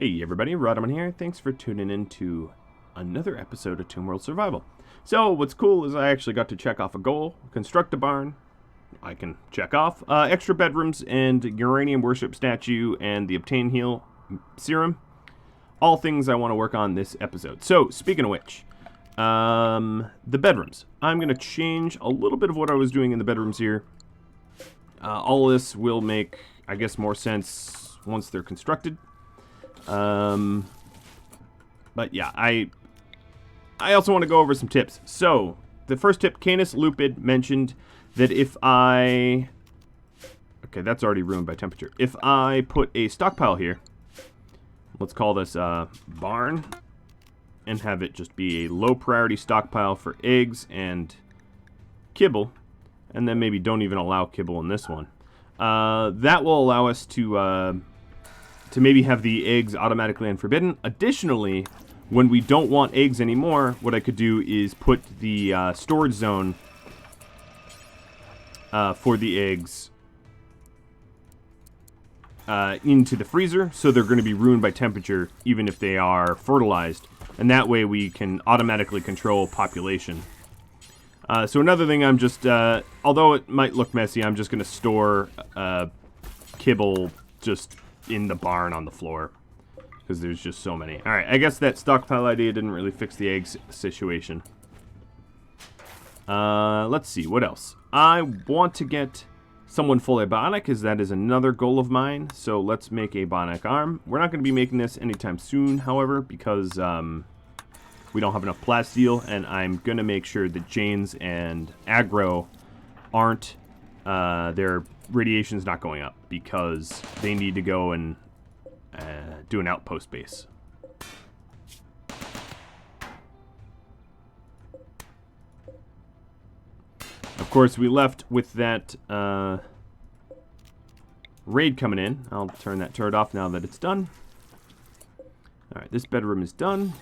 Hey everybody, Rhadamant here. Thanks for tuning in to another episode of Tomb World Survival. So what's cool is I actually got to check off a goal, construct a barn. I can check off extra bedrooms and uranium worship statue and the obtain heal serum. All things I want to work on this episode. So speaking of which, the bedrooms. I'm going to change a little bit of what I was doing in the bedrooms here. All this will make, I guess, more sense once they're constructed. But yeah, I also want to go over some tips. So, the first tip, Canis Lupid mentioned that if I... Okay, that's already ruined by temperature. If I put a stockpile here, let's call this barn, and have it just be a low priority stockpile for eggs and kibble, and then maybe don't even allow kibble in this one. That will allow us to maybe have the eggs automatically unforbidden. Additionally, when we don't want eggs anymore, what I could do is put the storage zone for the eggs into the freezer, so they're going to be ruined by temperature even if they are fertilized. And that way we can automatically control population. So another thing, I'm just, although it might look messy, I'm just going to store kibble just in the barn on the floor, because there's just so many. Alright, I guess that stockpile idea didn't really fix the eggs situation. Let's see, what else? I want to get someone fully bionic, as that is another goal of mine, so let's make a bionic arm. We're not going to be making this anytime soon, however, because we don't have enough plasteel, and I'm going to make sure that Jane's and Aggro aren't, their radiation's not going up, because they need to go and do an outpost base. Of course, we left with that raid coming in. I'll turn that turret off now that it's done. Alright, this bedroom is done.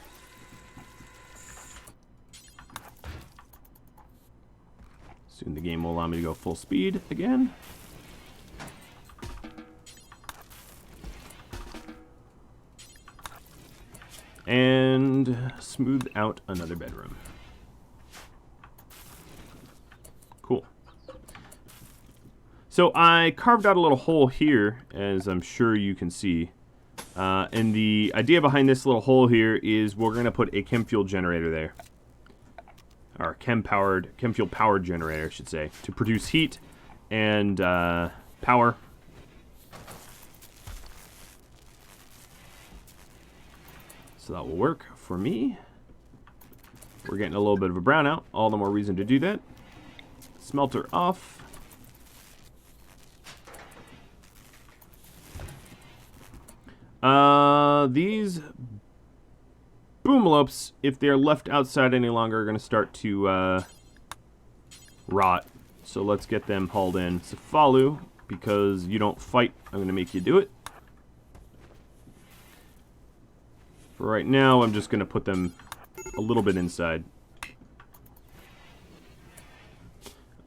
Soon the game will allow me to go full speed again. And smooth out another bedroom. Cool. So I carved out a little hole here, as I'm sure you can see. And the idea behind this little hole here is we're going to put a chem fuel generator there. Or chem fuel powered generator, I should say, to produce heat and power. So that will work for me. We're getting a little bit of a brownout. All the more reason to do that. Smelter off. These boomalopes, if they're left outside any longer, are going to start to rot. So let's get them hauled in. Cefalu, because you don't fight, I'm going to make you do it. For right now, I'm just going to put them a little bit inside.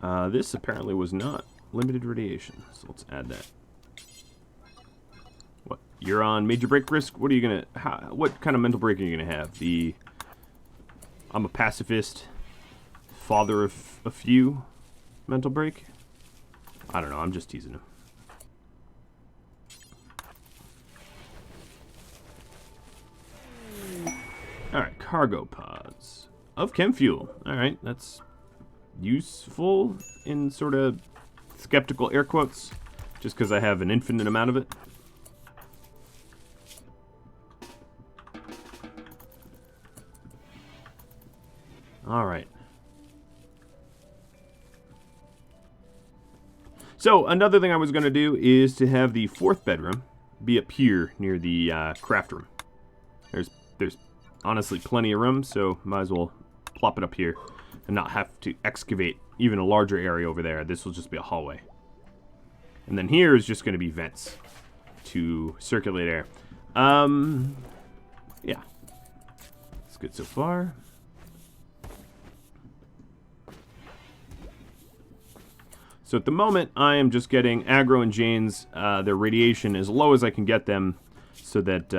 This apparently was not limited radiation, so let's add that. What? You're on major break risk? What are you going to... What kind of mental break are you going to have? I'm a pacifist, father of a few mental break? I don't know, I'm just teasing him. Alright, cargo pods of chem fuel. Alright, that's useful in sort of skeptical air quotes, just because I have an infinite amount of it. Alright. So, another thing I was going to do is to have the fourth bedroom be up here near the craft room. There's honestly plenty of room, so might as well plop it up here and not have to excavate even a larger area over there. This will just be a hallway. And then here is just going to be vents to circulate air. Yeah. It's good so far. So at the moment, I am just getting Aggro and Jane's, their radiation as low as I can get them, so that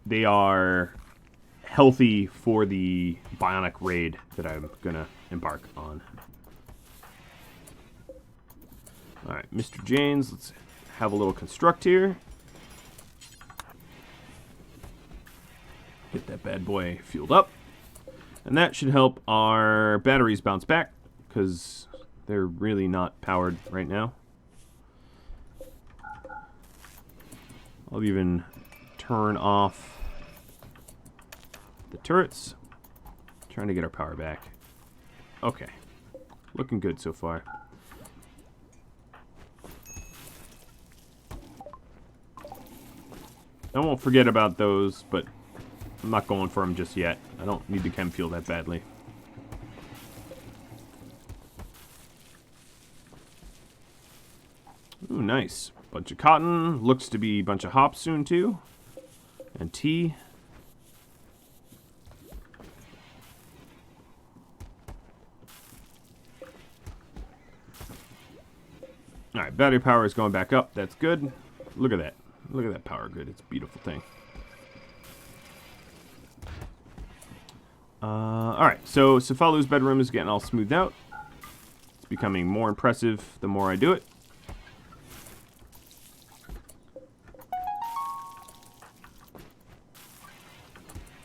they are healthy for the bionic raid that I'm gonna embark on. Alright, Mr. Janes, let's have a little construct here. Get that bad boy fueled up. And that should help our batteries bounce back, because they're really not powered right now. I'll even turn off the turrets. Trying to get our power back. Okay. Looking good so far. I won't forget about those, but I'm not going for them just yet. I don't need the chem fuel that badly. Ooh, nice. Bunch of cotton. Looks to be a bunch of hops soon, too. And tea. Alright, battery power is going back up. That's good. Look at that. Look at that power grid. It's a beautiful thing. Alright, so Cefalu's bedroom is getting all smoothed out. It's becoming more impressive the more I do it.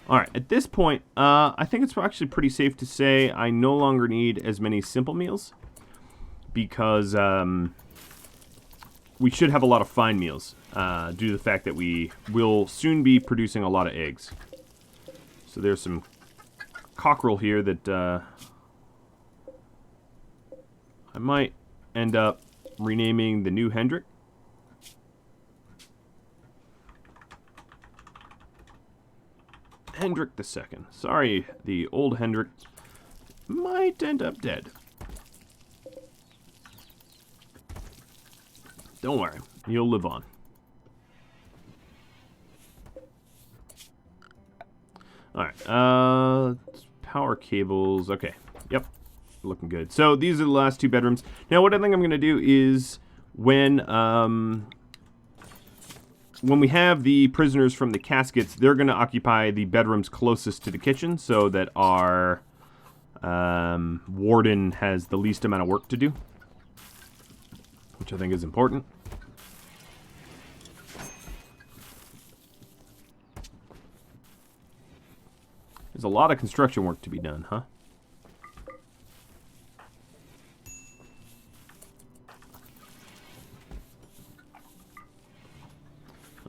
Alright, at this point, I think it's actually pretty safe to say I no longer need as many simple meals. Because we should have a lot of fine meals due to the fact that we will soon be producing a lot of eggs. So there's some cockerel here that I might end up renaming the new Hendrik. Hendrik the Second. Sorry, the old Hendrik might end up dead. Don't worry, you'll live on. Alright, power cables. Okay, yep, looking good. So these are the last two bedrooms. Now what I think I'm going to do is when we have the prisoners from the caskets, they're going to occupy the bedrooms closest to the kitchen so that our warden has the least amount of work to do, which I think is important. There's a lot of construction work to be done, huh?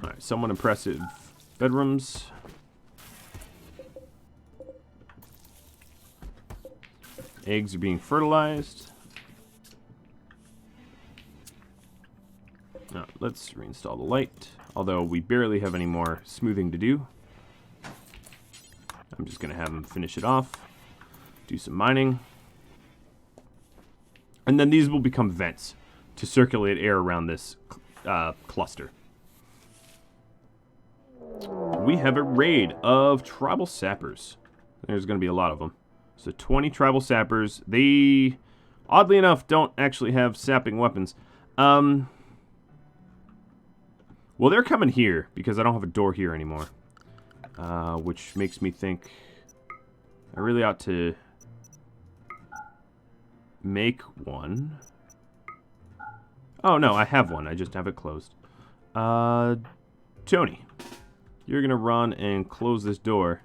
Alright, somewhat impressive bedrooms. Eggs are being fertilized. Now, let's reinstall the light, although we barely have any more smoothing to do. I'm just going to have them finish it off, do some mining. And then these will become vents to circulate air around this cluster. We have a raid of tribal sappers. There's going to be a lot of them. So 20 tribal sappers. They, oddly enough, don't actually have sapping weapons. Well, they're coming here because I don't have a door here anymore. Which makes me think I really ought to make one. Oh, no, I have one. I just have it closed. Tony, you're going to run and close this door.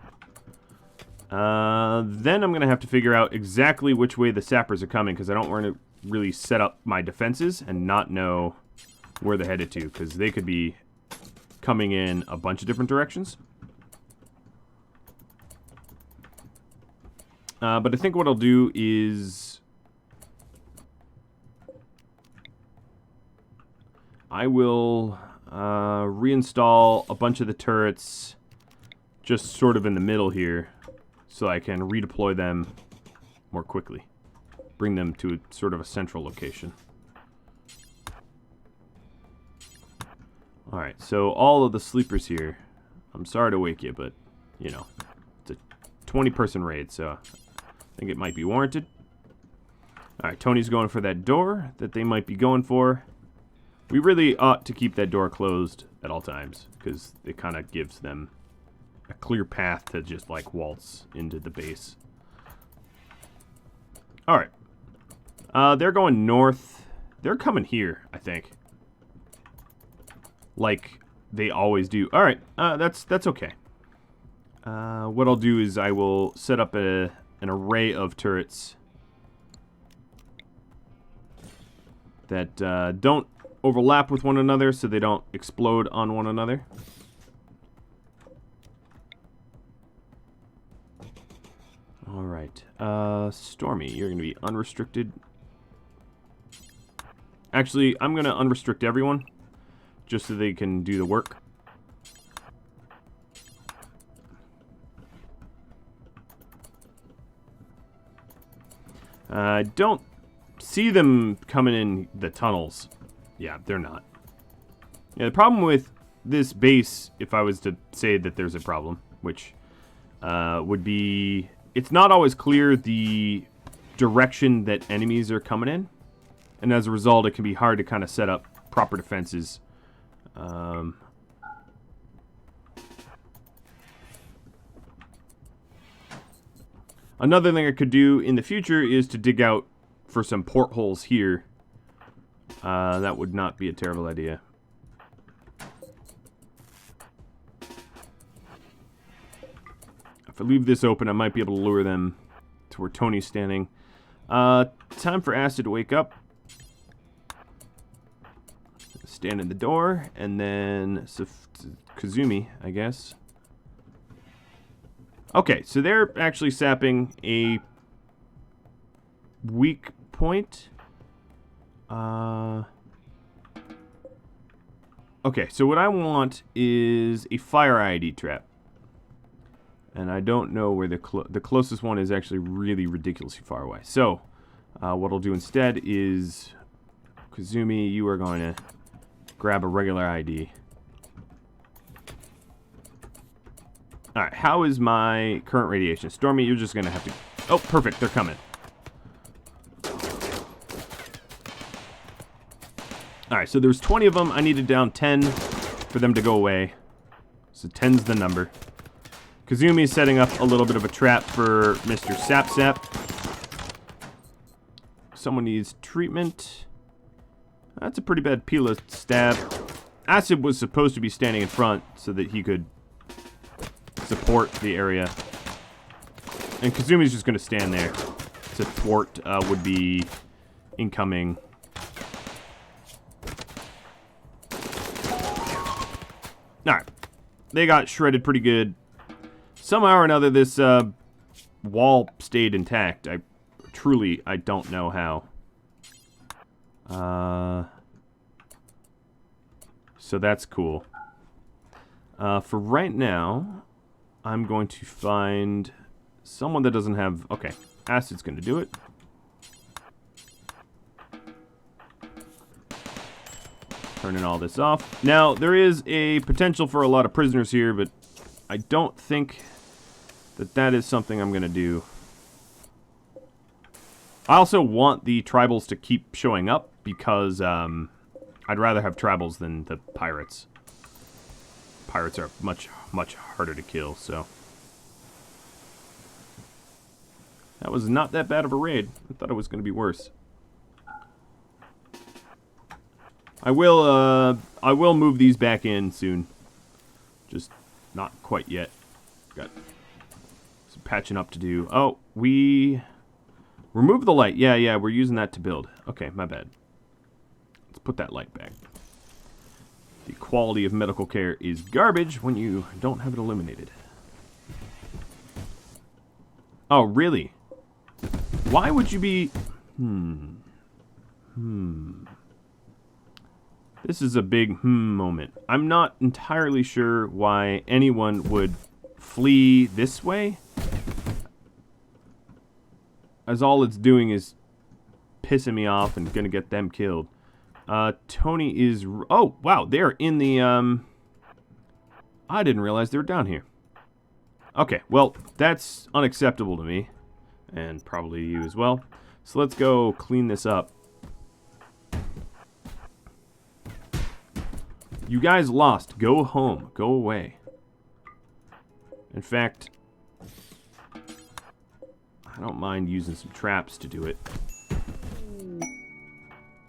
Then I'm going to have to figure out exactly which way the sappers are coming, because I don't want to really set up my defenses and not know where they're headed to, because they could be coming in a bunch of different directions. But I think what I'll do is I will reinstall a bunch of the turrets just sort of in the middle here so I can redeploy them more quickly. Bring them to sort of a central location. Alright, so all of the sleepers here. I'm sorry to wake you, but, you know, it's a 20-person raid, so I think it might be warranted. Alright, Tony's going for that door that they might be going for. We really ought to keep that door closed at all times, because it kind of gives them a clear path to just, like, waltz into the base. Alright. They're going north. They're coming here, I think. Like they always do. Alright, that's okay. What I'll do is I will set up an array of turrets that don't overlap with one another, so they don't explode on one another. Alright, Stormy, you're going to be unrestricted. Actually, I'm going to unrestrict everyone, just so they can do the work. I don't see them coming in the tunnels. Yeah, they're not. Yeah, the problem with this base, if I was to say that there's a problem, which would be... It's not always clear the direction that enemies are coming in. And as a result, it can be hard to kind of set up proper defenses. Another thing I could do in the future is to dig out for some portholes here. That would not be a terrible idea. If I leave this open, I might be able to lure them to where Tony's standing. Time for Acid to wake up. Stand in the door, and then Kazumi, I guess. Okay, so they're actually sapping a weak point. Okay, so what I want is a fire ID trap. And I don't know where the closest one is actually really ridiculously far away. So, what I'll do instead is, Kazumi, you are going to grab a regular ID. Alright, how is my current radiation? Stormy, you're just going to have to... Oh, perfect, they're coming. Alright, so there's 20 of them. I needed down 10 for them to go away. So 10's the number. Kazumi is setting up a little bit of a trap for Mr. Sap. Someone needs treatment. That's a pretty bad Pila stab. Acid was supposed to be standing in front so that he could support the area. And Kazumi's just going to stand there to thwart would-be incoming. Alright. They got shredded pretty good. Somehow or another, this wall stayed intact. I don't know how. So that's cool. For right now, I'm going to find someone that doesn't have... Okay, Acid's going to do it. Turning all this off. Now, there is a potential for a lot of prisoners here, but I don't think that is something I'm going to do. I also want the tribals to keep showing up because I'd rather have tribals than the pirates. Pirates are much harder to kill, so. That was not that bad of a raid. I thought it was going to be worse. I will move these back in soon. Just not quite yet. Got some patching up to do. Oh, we remove the light. Yeah, we're using that to build. Okay, my bad. Let's put that light back. The quality of medical care is garbage when you don't have it illuminated. Oh, really? Why would you be... This is a big moment. I'm not entirely sure why anyone would flee this way, as all it's doing is pissing me off and gonna get them killed. Tony is... Oh, wow, they're in the... I didn't realize they were down here. Okay, well, that's unacceptable to me, and probably you as well. So let's go clean this up. You guys lost. Go home. Go away. In fact, I don't mind using some traps to do it.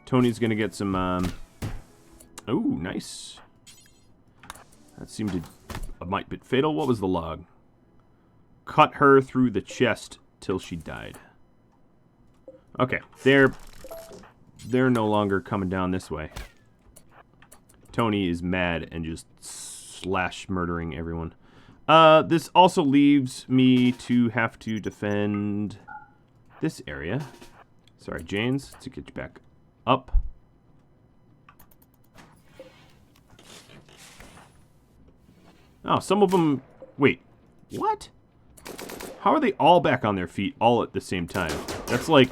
Tony's gonna get some, oh, nice. That seemed to a might bit fatal. What was the log? Cut her through the chest till she died. Okay, they're no longer coming down this way. Tony is mad and just slash murdering everyone. This also leaves me to have to defend this area. Sorry, Janes, to get you back up. Oh, some of them... Wait, what? How are they all back on their feet all at the same time? That's like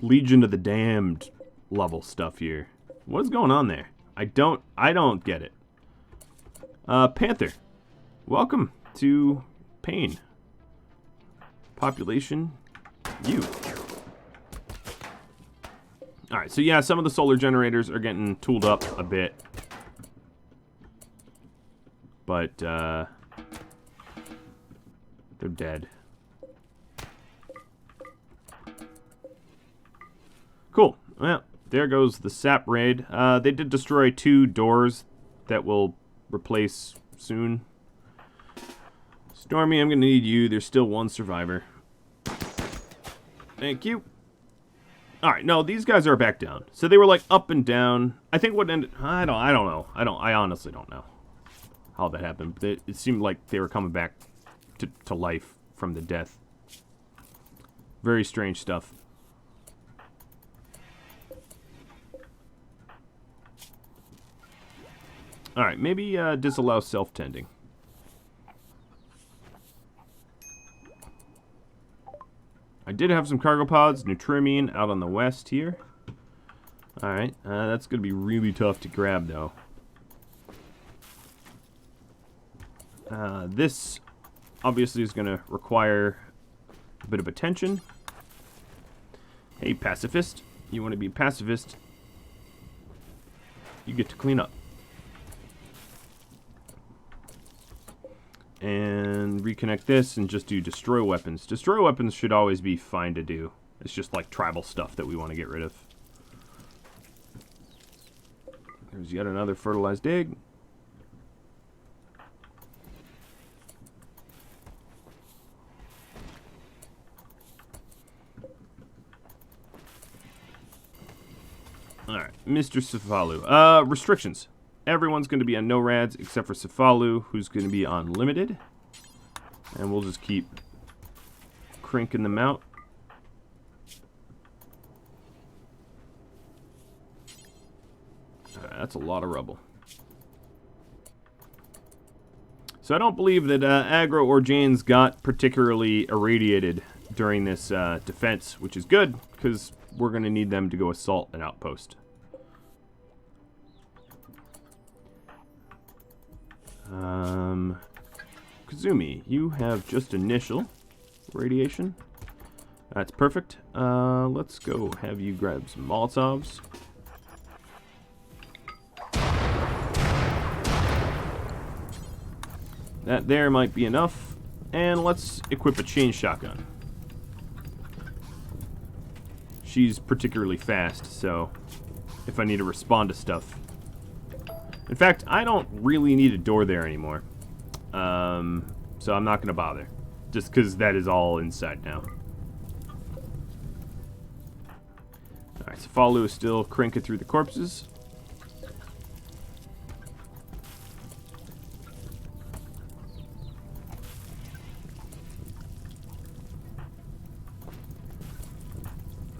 Legion of the Damned level stuff here. What is going on there? I don't get it. Panther, welcome to Pain. Population, you. Alright, so yeah, some of the solar generators are getting tooled up a bit. But, they're dead. Cool. Well, there goes the sap raid. They did destroy 2 doors that will replace soon. Stormy, I'm going to need you. There's still 1 survivor. Thank you. Alright, no, these guys are back down. So they were like up and down. I think what ended... I don't know. I honestly don't know how that happened. But it seemed like they were coming back to life from the death. Very strange stuff. Alright, maybe disallow self-tending. I did have some cargo pods, Nutrimine out on the west here. Alright, that's going to be really tough to grab though. This obviously is going to require a bit of attention. Hey, pacifist. You want to be pacifist? You get to clean up. And reconnect this and just do destroy weapons. Destroy weapons should always be fine to do. It's just like tribal stuff that we want to get rid of. There's yet another fertilized egg. Alright, Mr. Cefalu. Restrictions. Everyone's going to be on no rads except for Cefalu, who's going to be on limited. And we'll just keep cranking them out. That's a lot of rubble. So I don't believe that Aggro or Janes got particularly irradiated during this defense, which is good, because we're going to need them to go assault an outpost. Kazumi, you have just initial radiation. That's perfect. Let's go have you grab some Molotovs. That there might be enough. And let's equip a chain shotgun. She's particularly fast, so if I need to respond to stuff. In fact, I don't really need a door there anymore. So I'm not going to bother. Just because that is all inside now. Alright, so Cefalu is still cranking through the corpses.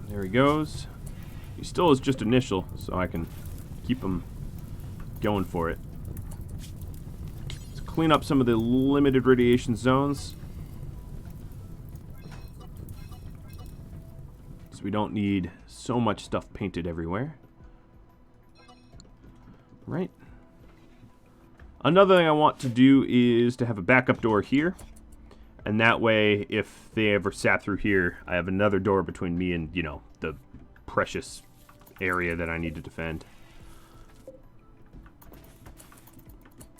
There he goes. He still is just initial, so I can keep him going for it. Let's clean up some of the limited radiation zones. So we don't need so much stuff painted everywhere. Right. Another thing I want to do is to have a backup door here. And that way, if they ever sat through here, I have another door between me and, you know, the precious area that I need to defend.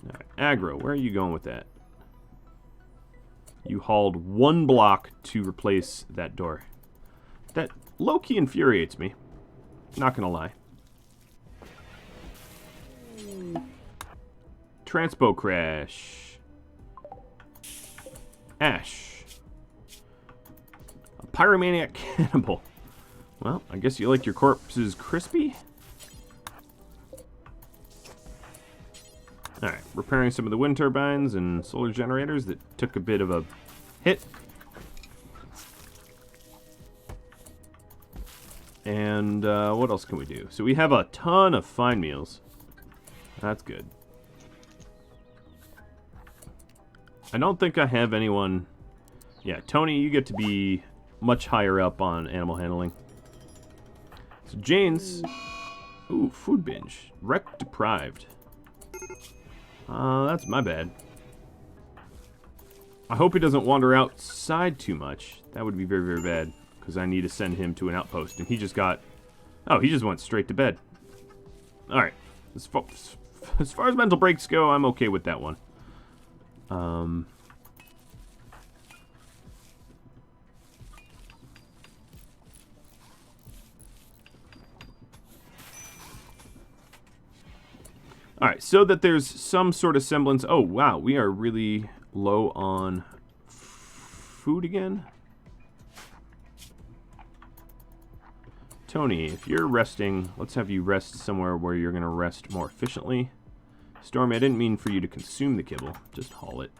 Alright, aggro, where are you going with that? You hauled 1 block to replace that door. That low-key infuriates me. Not gonna lie. Transpo crash. Ash. A pyromaniac cannibal. Well, I guess you like your corpses crispy? Alright, repairing some of the wind turbines and solar generators that took a bit of a hit. And what else can we do? So we have a ton of fine meals. That's good. I don't think I have anyone... Yeah, Tony, you get to be much higher up on animal handling. So Jane's... Ooh, food binge. Wreck deprived. That's my bad. I hope he doesn't wander outside too much. That would be very, very bad. Because I need to send him to an outpost. And he just got... Oh, he just went straight to bed. Alright. As far as mental breaks go, I'm okay with that one. Alright, so that there's some sort of semblance... Oh, wow, we are really low on food again? Tony, if you're resting, let's have you rest somewhere where you're going to rest more efficiently. Stormy, I didn't mean for you to consume the kibble. Just haul it.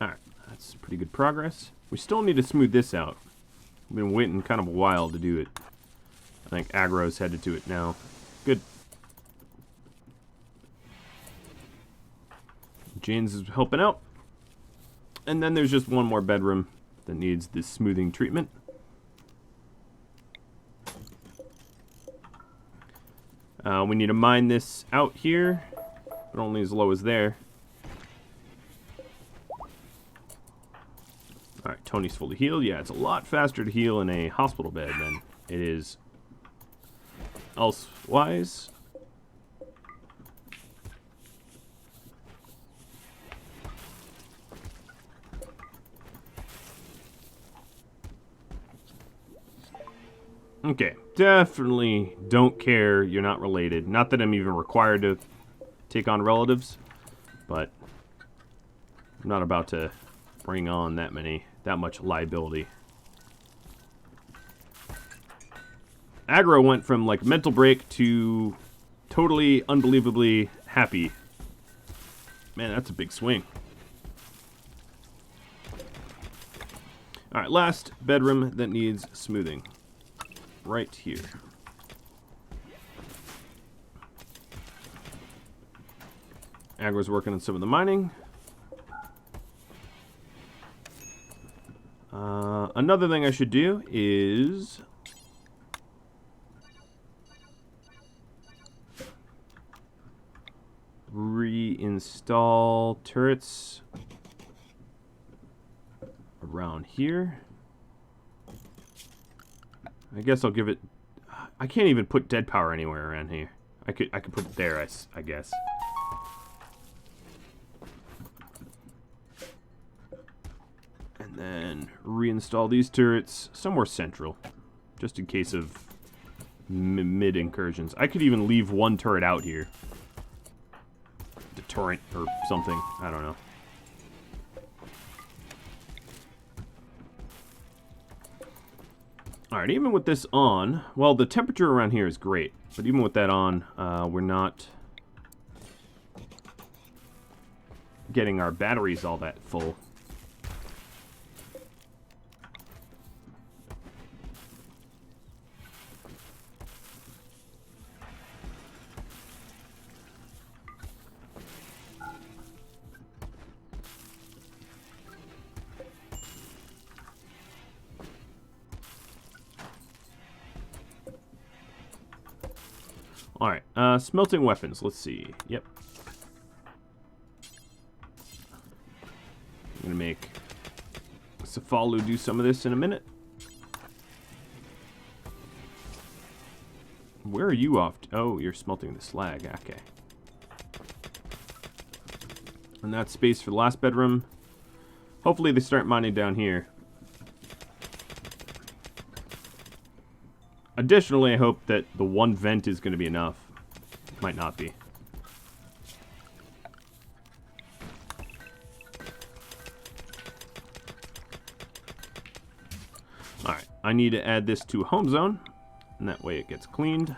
Alright, that's pretty good progress. We still need to smooth this out. We've been waiting kind of a while to do it. I think aggro's headed to it now. Good. Jane's is helping out. And then there's just one more bedroom that needs this smoothing treatment. We need to mine this out here, but only as low as there. Alright, Tony's fully healed. Yeah, it's a lot faster to heal in a hospital bed than it is elsewise. Okay, definitely don't care you're not related. Not that I'm even required to take on relatives, but I'm not about to bring on that much liability. Aggro went from like mental break to totally unbelievably happy. Man, that's a big swing. Alright, last bedroom that needs smoothing. Right here. Aggro's working on some of the mining. Another thing I should do is reinstall turrets around here. I guess I'll give it... I can't even put dead power anywhere around here. I could put it there, I guess. And then reinstall these turrets somewhere central, just in case of mid incursions. I could even leave one turret out here. Deterrent or something. I don't know. Alright, even with this on, well, the temperature around here is great, but even with that on, we're not getting our batteries all that full. Alright, smelting weapons. Let's see. Yep. I'm going to make Cefalu do some of this in a minute. Where are you off to? Oh, you're smelting the slag. Okay. And that's space for the last bedroom. Hopefully they start mining down here. Additionally, I hope that the one vent is going to be enough. Might not be. Alright, I need to add this to a home zone. And that way it gets cleaned.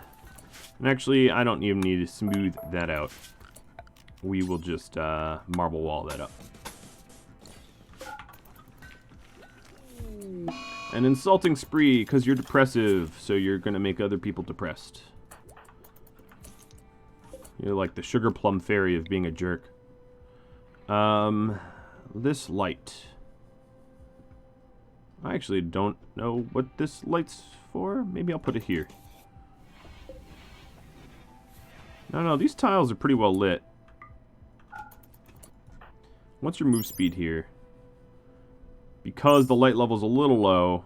And actually, I don't even need to smooth that out. We will just marble wall that up. An insulting spree, because you're depressive, so you're going to make other people depressed. You're like the sugar plum fairy of being a jerk. This light. I actually don't know what this light's for. Maybe I'll put it here. No, these tiles are pretty well lit. What's your move speed here? Because the light level's a little low,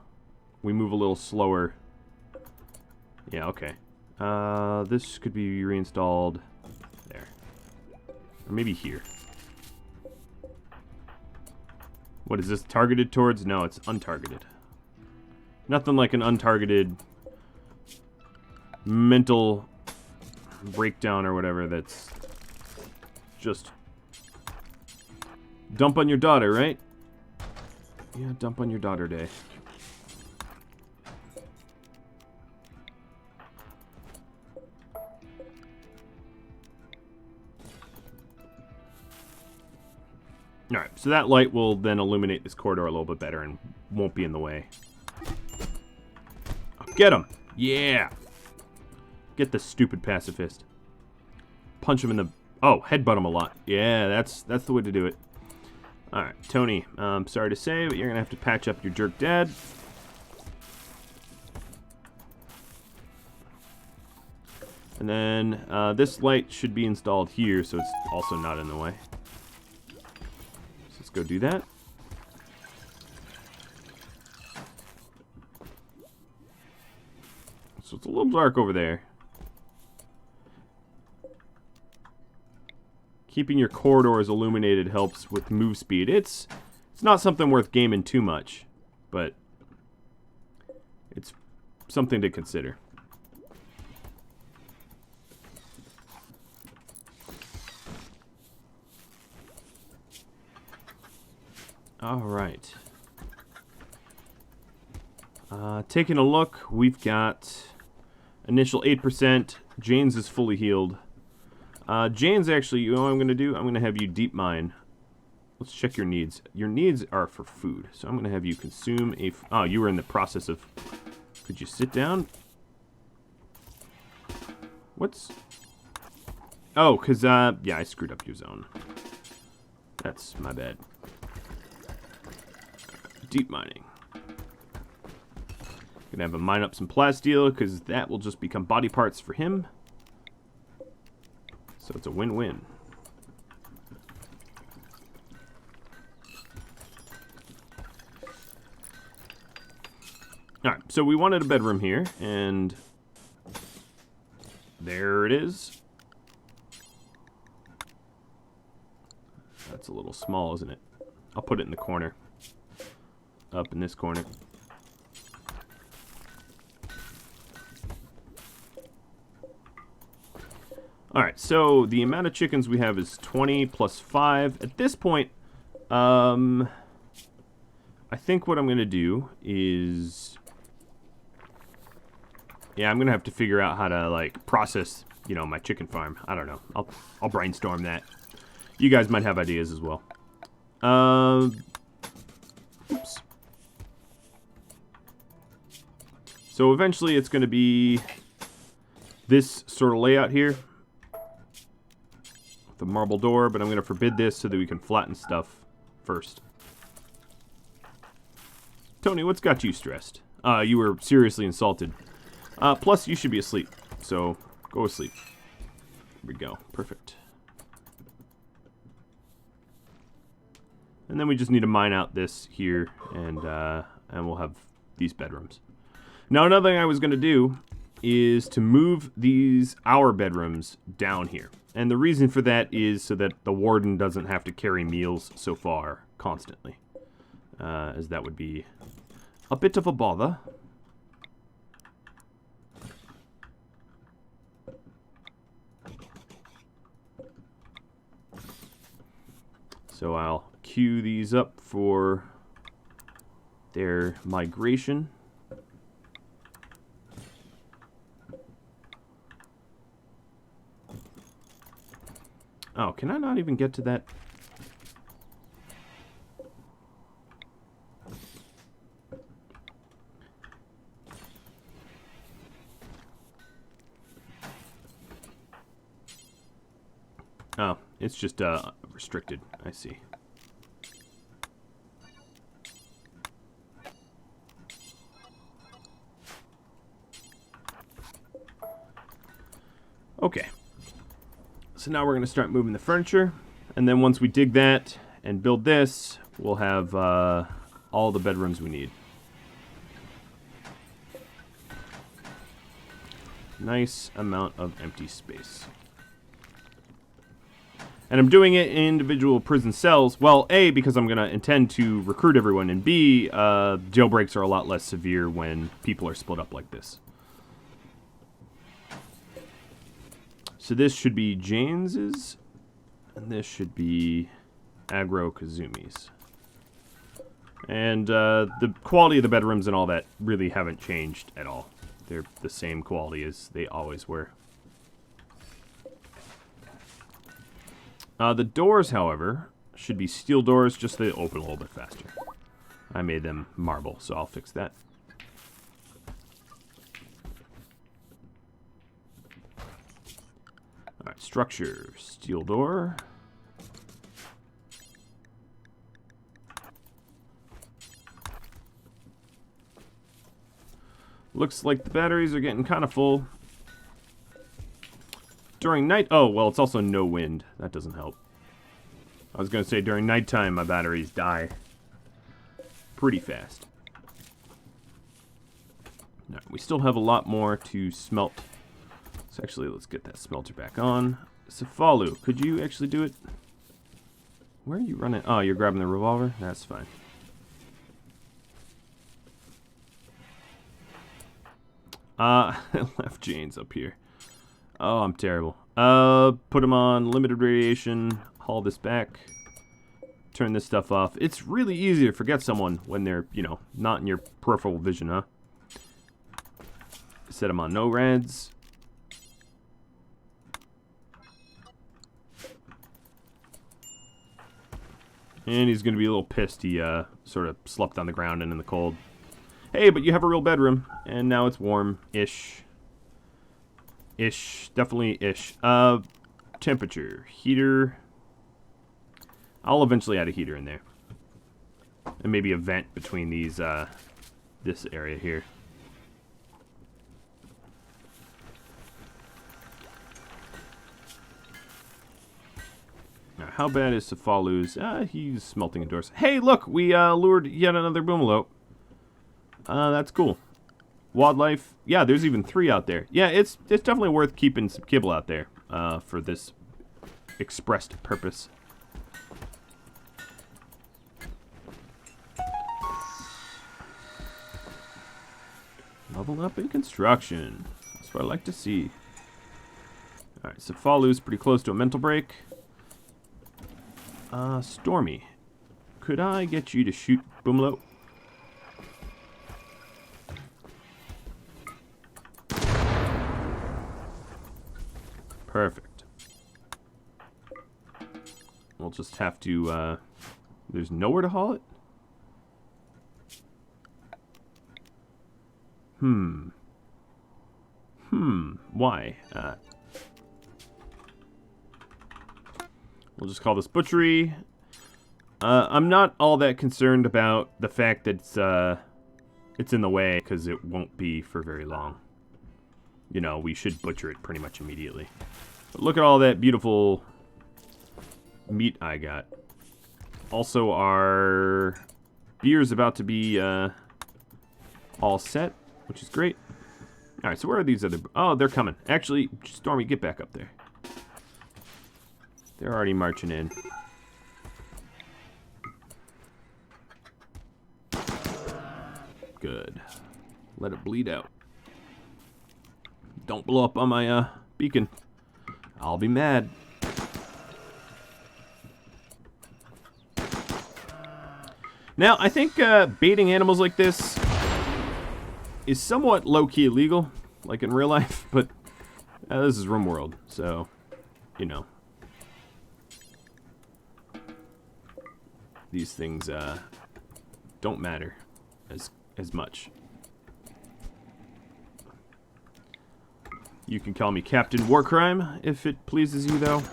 we move a little slower. Yeah, okay. This could be reinstalled there. Or maybe here. What is this targeted towards? No, it's untargeted. Nothing like an untargeted mental breakdown or whatever that's just dump on your daughter, right? Yeah, dump on your daughter day. Alright, so that light will then illuminate this corridor a little bit better and won't be in the way. Oh, get him! Yeah! Get the stupid pacifist. Punch him in the... Oh, headbutt him a lot. Yeah, that's the way to do it. Alright, Tony, I'm sorry to say, but you're going to have to patch up your jerk dad. And then this light should be installed here, so it's also not in the way. So let's go do that. So it's a little dark over there. Keeping your corridors illuminated helps with move speed. It's not something worth gaming too much, but it's something to consider. All right. Taking a look, we've got initial 8%. Jane's is fully healed. Jane's actually, you know what I'm going to do? I'm going to have you deep mine. Let's check your needs. Your needs are for food. So I'm going to have you consume a... Oh, you were in the process of... Could you sit down? What's... Oh, because, yeah, I screwed up your zone. That's my bad. Deep mining. Gonna have him mine up some plasteel, because that will just become body parts for him. So it's a win-win. Alright, so we wanted a bedroom here, and there it is. That's a little small, isn't it? I'll put it in the corner. Up in this corner. Alright, so the amount of chickens we have is 20 plus 5. At this point, I think what I'm going to do is... Yeah, I'm going to have to figure out how to, like, process, you know, my chicken farm. I don't know. I'll brainstorm that. You guys might have ideas as well. Oops. So eventually it's going to be this sort of layout here. The marble door, but I'm going to forbid this so that we can flatten stuff first. Tony, what's got you stressed? You were seriously insulted. Plus, you should be asleep, so go Go to sleep. Here we go. Perfect. And then we just need to mine out this here, and we'll have these bedrooms. Now, another thing I was going to do is to move our bedrooms down here. And the reason for that is so that the warden doesn't have to carry meals so far constantly. As that would be a bit of a bother. So I'll queue these up for their migration. Oh, can I not even get to that? Oh, it's just restricted. I see. Okay. So now we're going to start moving the furniture. And then once we dig that and build this, we'll have all the bedrooms we need. Nice amount of empty space. And I'm doing it in individual prison cells. Well, A, because I'm going to intend to recruit everyone, and B, jailbreaks are a lot less severe when people are split up like this. So this should be James's, and this should be Agro Kazumi's. And the quality of the bedrooms and all that really haven't changed at all. They're the same quality as they always were. The doors, however, should be steel doors, just so they open a little bit faster. I made them marble, so I'll fix that. Alright, structure, steel door. Looks like the batteries are getting kind of full. During night... Oh, well, it's also no wind. That doesn't help. I was going to say, during nighttime, my batteries die pretty fast. Now, we still have a lot more to smelt. So actually, let's get that smelter back on. Safalu, could you actually do it? Where are you running? Oh, you're grabbing the revolver? That's fine. I left Jane's up here. Oh, I'm terrible. Put them on limited radiation. Haul this back. Turn this stuff off. It's really easy to forget someone when they're, you know, not in your peripheral vision, huh? Set them on no reds. And he's going to be a little pissed he sort of slept on the ground and in the cold. Hey, but you have a real bedroom. And now it's warm-ish. Ish. Definitely ish. Temperature. Heater. I'll eventually add a heater in there. And maybe a vent between these, this area here. Now, how bad is Safalu's? He's smelting indoors. Hey, look! We lured yet another boomalope. That's cool. Wildlife. Yeah, there's even 3 out there. Yeah, it's definitely worth keeping some kibble out there for this expressed purpose. Level up in construction. That's what I like to see. Alright, Safalu's pretty close to a mental break. Stormy. Could I get you to shoot boomalope? Perfect. We'll just have to, there's nowhere to haul it? Why? We'll just call this butchery. I'm not all that concerned about the fact that it's in the way, because it won't be for very long. you know, we should butcher it pretty much immediately. But look at all that beautiful meat I got. Also, our beer's about to be all set, which is great. All right, so where are these other... Oh, they're coming. Actually, Stormy, get back up there. They're already marching in. Good. Let it bleed out. Don't blow up on my beacon. I'll be mad. Now, I think baiting animals like this is somewhat low-key illegal, like in real life, but this is RimWorld, so, you know. These things don't matter as much. You can call me Captain Warcrime if it pleases you, though.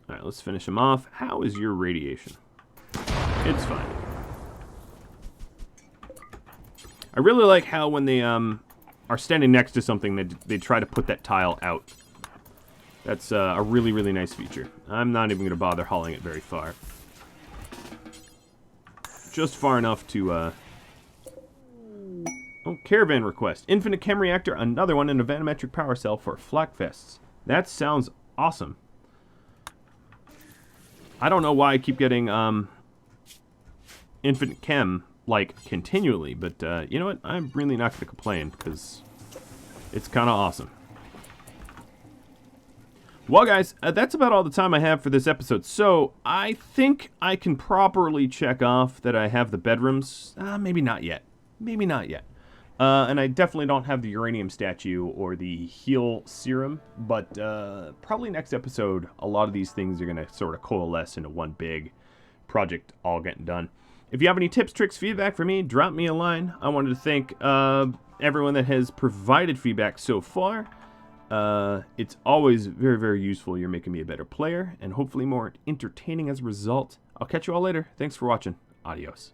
Alright, let's finish him off. How is your radiation? It's fine. I really like how when they are standing next to something, they try to put that tile out. That's a really, really nice feature. I'm not even going to bother hauling it very far. Just far enough to... Oh, caravan request. Infinite chem reactor, another one, and a vanometric power cell for Flakfests. That sounds awesome. I don't know why I keep getting infinite chem, like, continually, but you know what? I'm really not going to complain, because it's kind of awesome. Well, guys, that's about all the time I have for this episode. So, I think I can properly check off that I have the bedrooms. Maybe not yet. Maybe not yet. And I definitely don't have the uranium statue or the heal serum. But probably next episode, a lot of these things are going to sort of coalesce into one big project all getting done. If you have any tips, tricks, feedback for me, drop me a line. I wanted to thank everyone that has provided feedback so far. It's always very, very useful. You're making me a better player and hopefully more entertaining as a result. I'll catch you all later. Thanks for watching. Adios.